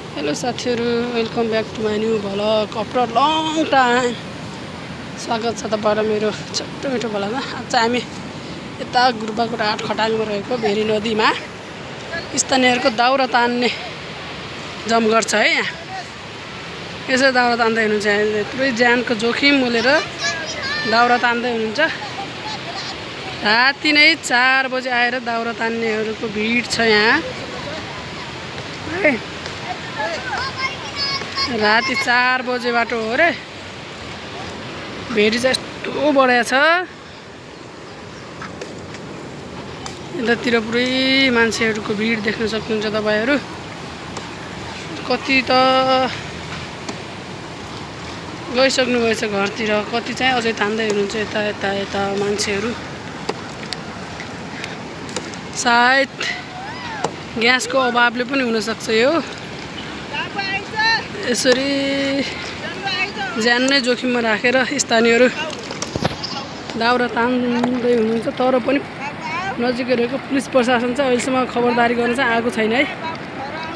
Hello साथीहरु, welcome back to my new vlog after long time. स्वागत छ तपाईहरु मेरो छोटो मिठो भ्लगमा। आज हामी यता गुरुबाको आठ खटाङमा रहेको भेरी नदीमा स्थानीयहरुको दाउरा तान्ने जमघट छ है। यहाँ यसै दाउरा तान्दै हुनुहुन्छ। पुरै ज्यानको जोखिम मोलेर दाउरा तान्दै हुनुहुन्छ। राति नै 4 बजे आएर दाउरा तान्नेहरुको भिड छ यहाँ है। राति 4 बजेबाट हो रे। भेरी चाहिँ यस्तो बढेको छ। यतातिर पुरै मान्छेहरुको भिड देख्न सक्नुहुन्छ तपाईहरु। कति त गइसक्नु भएछ घरतिर, कति चाहिँ अझै तान्दै हुनुहुन्छ। यता मान्छेहरु सायद ग्यासको अभावले पनि हुन सक्छ। यो यसरी ज्यान नै जोखिममा राखेर स्थानीयहरु दाउरा तान्दै हुनुहुन्छ। तर पनि नजिकै रहेको पुलिस प्रशासन चाहिँ अहिलेसम्म खबरदारी गर्न चाहिँ आएको छैन है।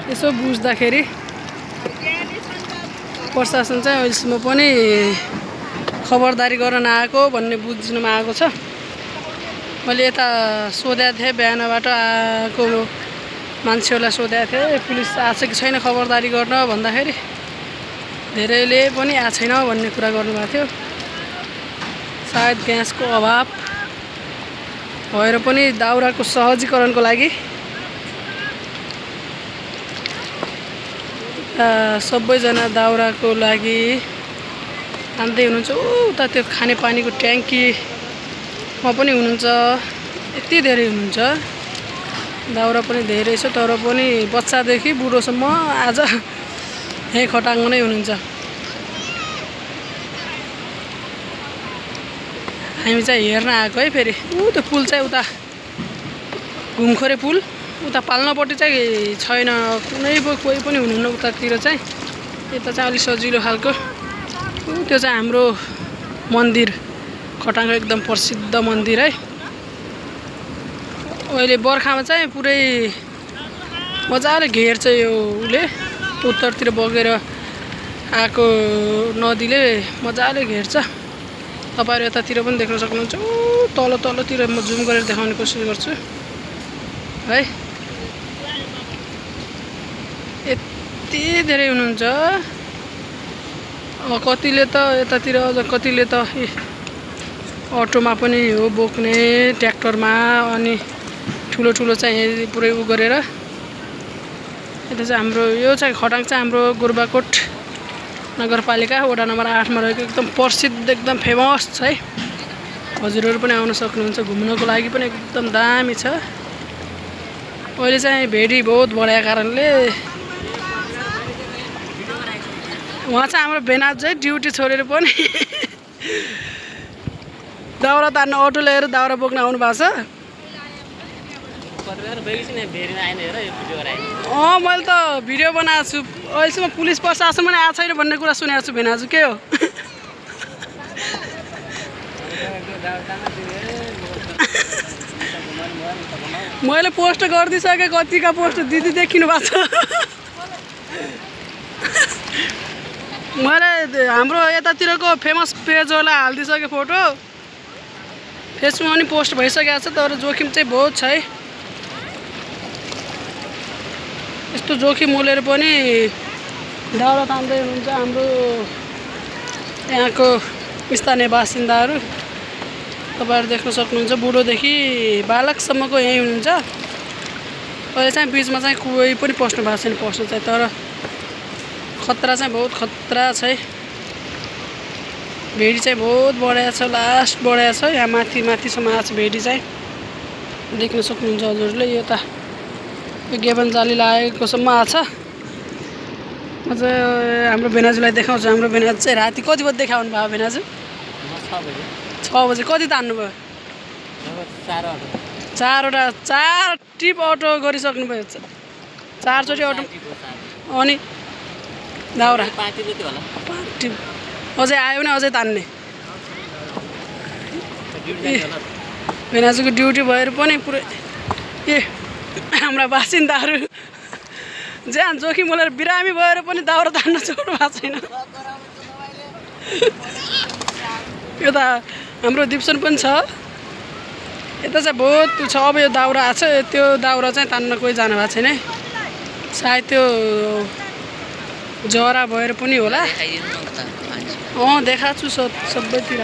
यसो बुझ्दाखेरि प्रशासन चाहिँ अहिलेसम्म पनि खबरदारी गर्न आएको भन्ने बुझ्नुमा आएको छ। मैले यता सोधेको थिएँ, बिहानबाट आएको मान्छेहरूलाई सोधेको थिएँ पुलिस आछ कि छैन खबरदारी गर्न भन्दाखेरि धेरैले पनि आएको छैन भन्ने कुरा गर्नुभएको थियो। सायद ग्यासको अभाव भएर पनि दाउराको सहजीकरणको लागि सबैजना दाउराको लागि तान्दै हुनुहुन्छ। उता त्यो खानेपानीको ट्याङ्कीमा पनि हुनुहुन्छ। यति धेरै हुनुहुन्छ। दाउरा पनि धेरै छ, तर पनि बच्चादेखि बुढोसम्म आज यही खटाङमा नै हुनुहुन्छ। हामी चाहिँ हेर्न आएको है। फेरि त्यो पुल चाहिँ उता घुमखोरे पुल उता पाल्नपट्टि चाहिँ छैन, कोही पनि हुनुहुन्न उतातिर चाहिँ। यता चाहिँ अलि सजिलो खालको। त्यो चाहिँ हाम्रो मन्दिर, खटाङको एकदम प्रसिद्ध मन्दिर है। अहिले बर्खामा चाहिँ पुरै मजाले घेर्छ यो उले, उत्तरतिर बगेर आएको नदीले मजाले घेर्छ। तपाईहरु यतातिर पनि देख्न सक्नुहुन्छ। तलतिर म जुम गरेर देखाउने कोसिस गर्छु है। यति धेरै हुनुहुन्छ। कतिले त यतातिर अझ कतिले त अटोमा पनि हो बोक्ने, ट्र्याक्टरमा, अनि ठुलो चाहिँ पुरै उ गरेर। यता चाहिँ हाम्रो यो चाहिँ खटाङ चाहिँ हाम्रो गुरुबाकोट नगरपालिका वडा नम्बर 8 मा रहेको एकदम प्रसिद्ध, एकदम फेमस छ है। हजुरहरु पनि आउन सक्नुहुन्छ। घुम्नको लागि पनि एकदम दामी छ। अहिले चाहिँ भेडी बहुत बढेको कारणले उहाँ चाहिँ हाम्रो बेनाज चाहिँ ड्युटी छोडेर पनि दाउरा तान्न अटो लिएर दाउरा बोक्न आउनु भएको छ। मैले त भिडियो बनाएको छु। अहिलेसम्म पुलिस प्रशासन पनि आएको छैन भन्ने कुरा सुनेको छु। भेनाजु के हो? मैले पोस्ट गरिदिइसकेँ। कतिका पोस्ट दिदी देखिनु भएको छ। मैले हाम्रो यतातिरको फेमस पेजहरूलाई हालिदिइसकेँ फोटो। फेसबुकमा पनि पोस्ट भइसकेको छ। तर जोखिम चाहिँ बहुत छ है। यस्तो जोखिम मोलेर पनि दाउरा तान्दै हुनुहुन्छ हाम्रो यहाँको स्थानीय बासिन्दाहरू। तपाईहरु देख्न सक्नुहुन्छ। बुढोदेखि बालकसम्मको यही हुनुहुन्छ। अहिले चाहिँ बीचमा चाहिँ कोही पनि पस्नु भएको छैन। पस्नु चाहिँ, तर खतरा चाहिँ बहुत खतरा छ है। भेडी चाहिँ बहुत बढेको छ, लास्ट बढेको छ। यहाँ माथिसम्म आएको छ भेडी चाहिँ देख्न सक्नुहुन्छ हजुरले। यो त गेबन जाली लागेकोसम्म आएको छ। म चाहिँ हाम्रो बेनाजुलाई देखाउँछु। हाम्रो बेनाजु चाहिँ राति कति बजी देखाउनु भयो? बेनाजु 6 बजे। कति तान्नु भयो? 4 टिप अटो गरिसक्नु भयो। 4 चोटि अटो। अनि दाउरा 5 टिप अझै आयो भने अझै तान्ने। बेनाजुको ड्युटी भएर पनि पुरै हाम्रा बासिन्दाहरू ज्यान जोखिम बोलेर बिरामी भएर पनि दाउरा तान्न छोड्नु भएको छैन। यो त हाम्रो दिप्सन पनि छ, यता चाहिँ बहुत छ। अब यो दाउरा आएको छ, त्यो दाउरा चाहिँ तान्न कोही जानु भएको छैन है। सायद त्यो जरा भएर पनि होला। देखाएको छु सबैतिर।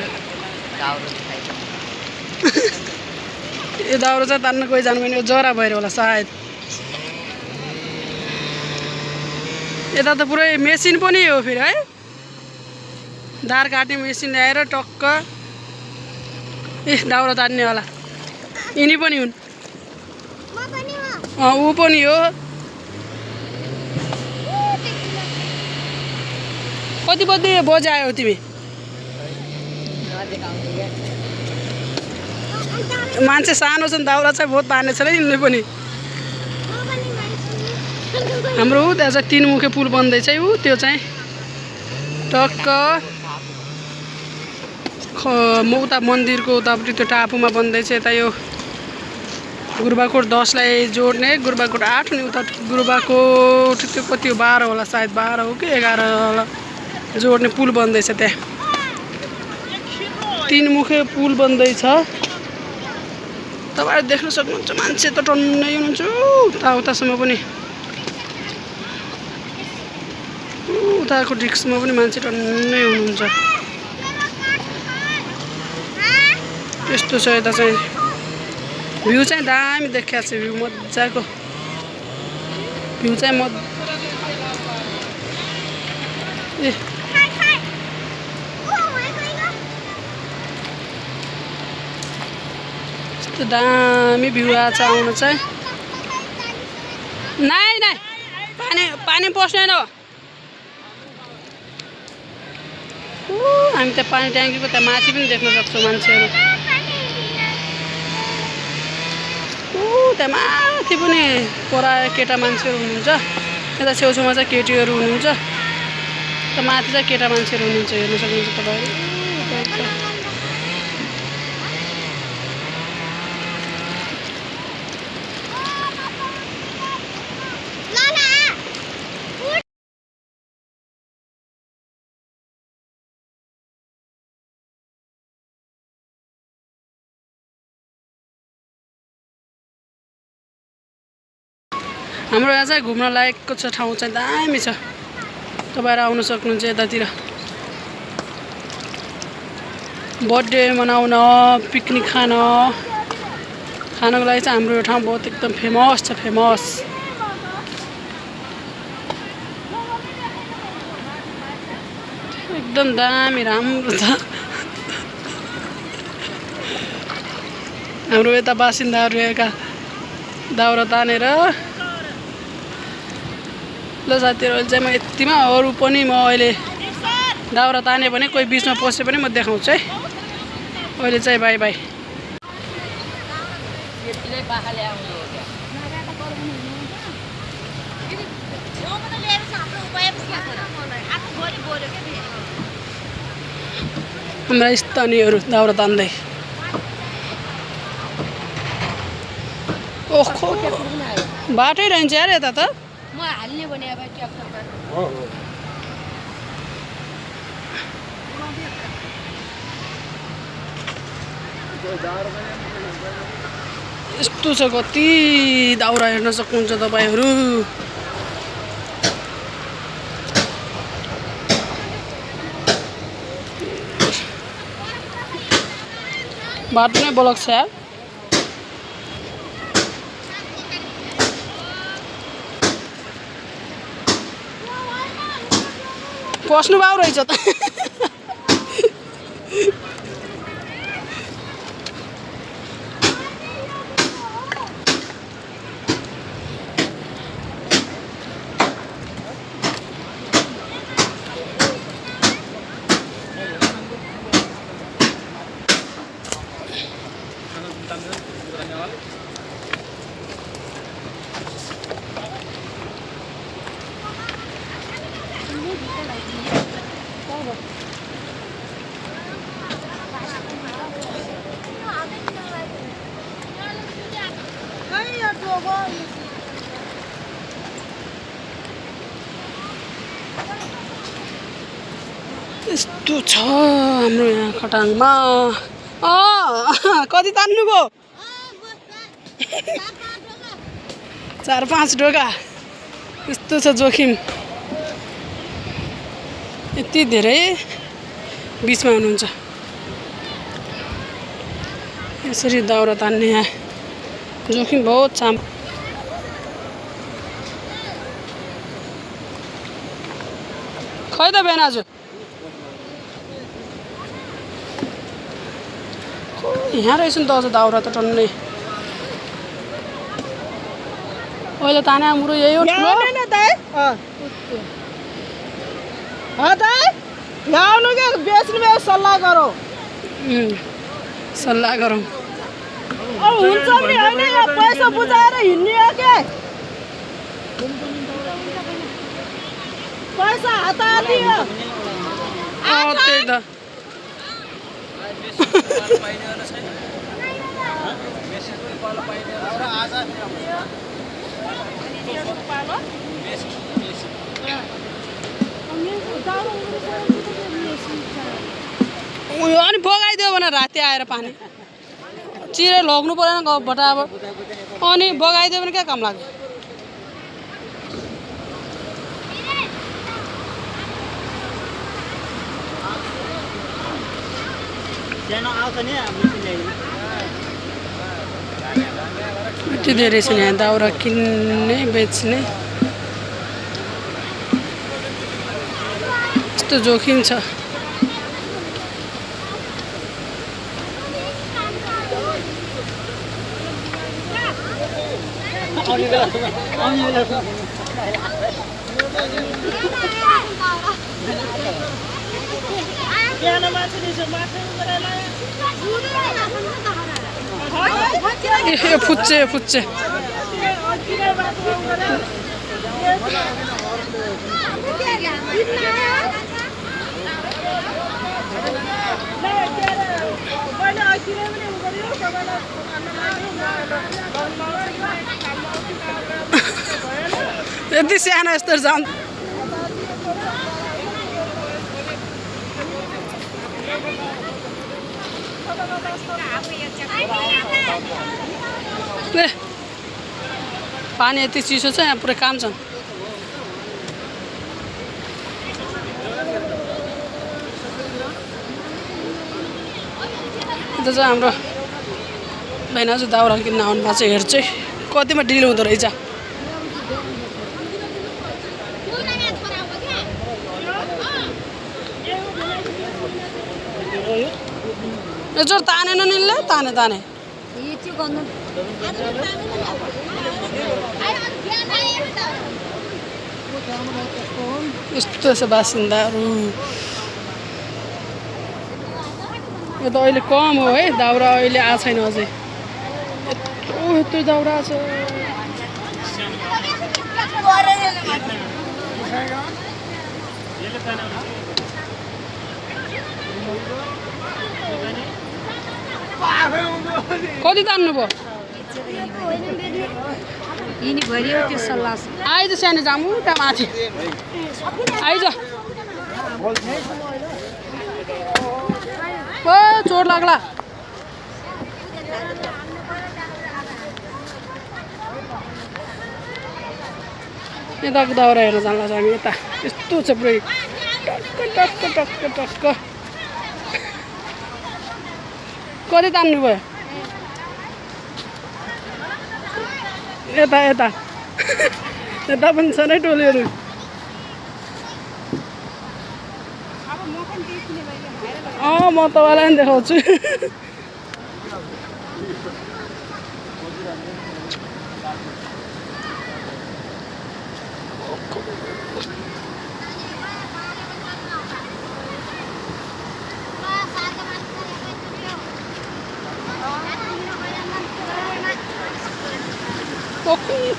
यो दाउरा चाहिँ तान्न कोही जानु भएन, यो जरा भएर होला सायद। यता त पुरै मेसिन पनि हो फेरि है, दार काट्ने मेसिन ल्याएर टक्क दाउरा तान्ने होला। यिनी पनि हुन्, ऊ पनि हो। कति बजी बजायो तिमी? मान्छे सानो छन्, दाउरा चाहिँ बहुत तान्ने छ यिनले पनि। हाम्रो त्यहाँ चाहिँ 3 मुखे पुल बन्दैछ। ऊ त्यो चाहिँ टक्क उता मन्दिरको उतापट्टि त्यो टापुमा बन्दैछ। यता यो गुरुबाकोट 10 लाई जोड्ने, गुरुबाकोट 8 अनि उता गुरुबाकोट त्यो कति हो 12 होला सायद, 12 हो कि 11 होला, जोड्ने पुल बन्दैछ। त्यहाँ 3 मुखे पुल बन्दैछ। तपाईहरु देख्न सक्नुहुन्छ, मान्छे त टन्नै हुनुहुन्छ उतासम्म पनि। उताको डिस्कमा पनि मान्छे टन्नै हुनुहुन्छ। यस्तो छ यता चाहिँ भ्यू चाहिँ दामी देखिएको छ। भ्यू मजाको भ्यू चाहिँ यस्तो दामी भ्यू आछ आउनु चाहिँ। नाइ पानी पस्दैन हो। हामी त्यहाँ पानी ट्याङ्कीको त्यहाँ माथि पनि देख्न सक्छौँ मान्छेहरू। त्यहाँ माथि पनि पराए केटा मान्छेहरू हुनुहुन्छ, यता छेउछाउमा चाहिँ केटीहरू हुनुहुन्छ, त्यहाँ माथि चाहिँ केटा मान्छेहरू हुनुहुन्छ। हेर्न सक्नुहुन्छ तपाईँहरू। हाम्रो यहाँ चाहिँ घुम्न लायकको छ ठाउँ चाहिँ दामी छ। तपाईहरु आउन सक्नुहुन्छ यतातिर बर्थडे मनाउन, पिकनिक खानको लागि चाहिँ हाम्रो यो ठाउँ बहुत एकदम फेमस छ। एकदम दामी राम्रो छ। हाम्रो यता बासिन्दाहरू यहाँका दाउरा तानेर ल साथीहरु, अहिले चाहिँ म यतिमा, अरू पनि म अहिले दाउरा ताने भने कोही बिचमा पसे पनि म देखाउँछु है। अहिले चाहिँ बाई बाई। हाम्रा स्थानीयहरू दाउरा तान्दै। ओहो बाटै रहन्छ यार यता त। म हाल्ने भने अब क्याप्चर गर्नु हो। यस्तो छ कति दाउरा हेर्न सक्नुहुन्छ तपाईहरु। बाटो नै ब्लक छ यार। पस्नु भाउ रहेछ त। यस्तो छ हाम्रो यहाँ खटाङमा। कति तान्नुभयो? 4-5 ढोका। यस्तो छ जोखिम। यति धेरै बिचमा हुनुहुन्छ। यसरी दाउरा तान्ने यहाँ जोखिम बहुत छ। खै त बिहान आज यहाँ रहेछ नि त अझ दाउरा त टन्नै। अहिले ताने हाम्रो यही हो ठुलो। सल्लाह गरौँ। सल्लाह गरौँ। हुन्छ नि होइन यहाँ पैसा बुझाएर हिँड्ने हो के? पैसा हाताहाती हो। त्यही त। अनि बगाइदियो भने राति आएर पानी चिरे लग्नु परेन गफबाट अब। अनि बगाइदियो भने क्या काम लाग्यो। यति धेरै छ यहाँ दाउरा किन्ने बेच्ने। यस्तो जोखिम छ। फुच्चे फुच्चे यति सानो यस्तो जान्छ। पानी यति चिसो छ यहाँ पुरै काम छ। त्यो चाहिँ हाम्रो बहिनी दाउरा किन्न आउनु भएको छ। हेर्छु कतिमा डिल हुँदो रहेछ। यो जोर तानेन नि ल ताने ताने यस्तो छ बासिन्दाहरू। यो त अहिले कम हो है दाउरा अहिले आएको छैन अझै। यत्रो दाउरा छ। कति तान्नु भयो? आइज सानो जामु त्यहाँ माथि आइज। ओ चोट लाग्ला। यताको दाउरा हेर्न जान्ला छ हामी। यता यस्तो छ पुरै टक्क टक्क टक्क टक्क। कति तान्नु भयो? यता यता यता पनि छ नै टोलीहरू। म तपाईँलाई पनि देखाउँछु।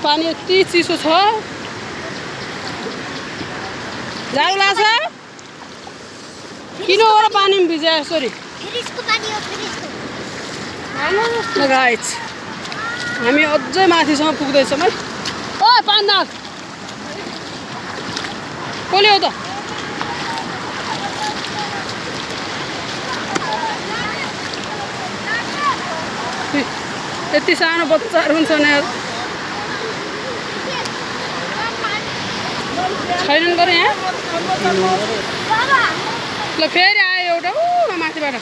पानी यति चिसो छ। जाडो लाग्छ किन हो र पानीमा भिजायो यसरी? गाइस हामी अझै माथिसम्म पुग्दैछौँ है। ओ पान्दाल कसले हो त यति सानो बच्चाहरू हुन्छ नि छैनन् गरे यहाँ ल फेरि आयो एउटा माथिबाट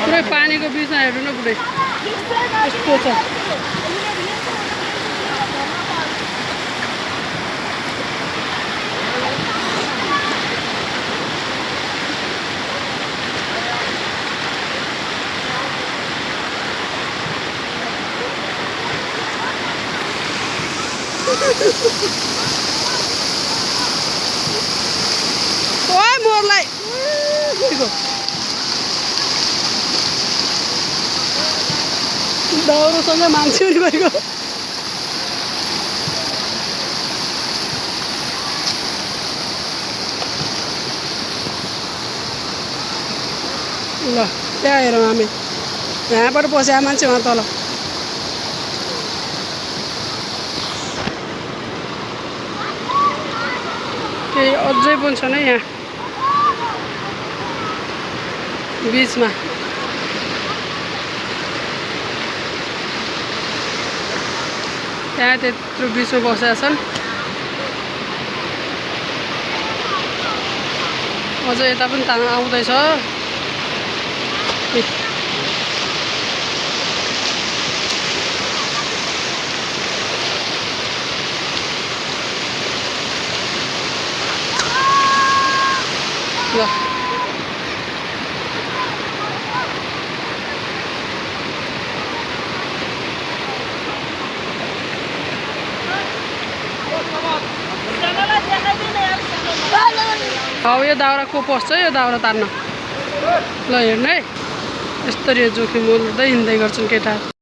पुरै पानीको बिचमा हेर्नु न पुरै यस्तो छ ओए मोरलाई दाउरोसँगै मान्छे पनि गएको ल त्यहाँ हेरौँ हामी यहाँबाट पस्या मान्छे उहाँ तल केही अझै पनि छ नै यहाँ बिचमा त्यहाँ त्यत्रो बिचमा बसेका छन् अझ यता पनि ताङ आउँदैछ ल अब यो दाउरा को पस्छ यो दाउरा तार्न ल हेर्नु है यसरी जोखिम लिँदै हिँड्दै गर्छन् केटा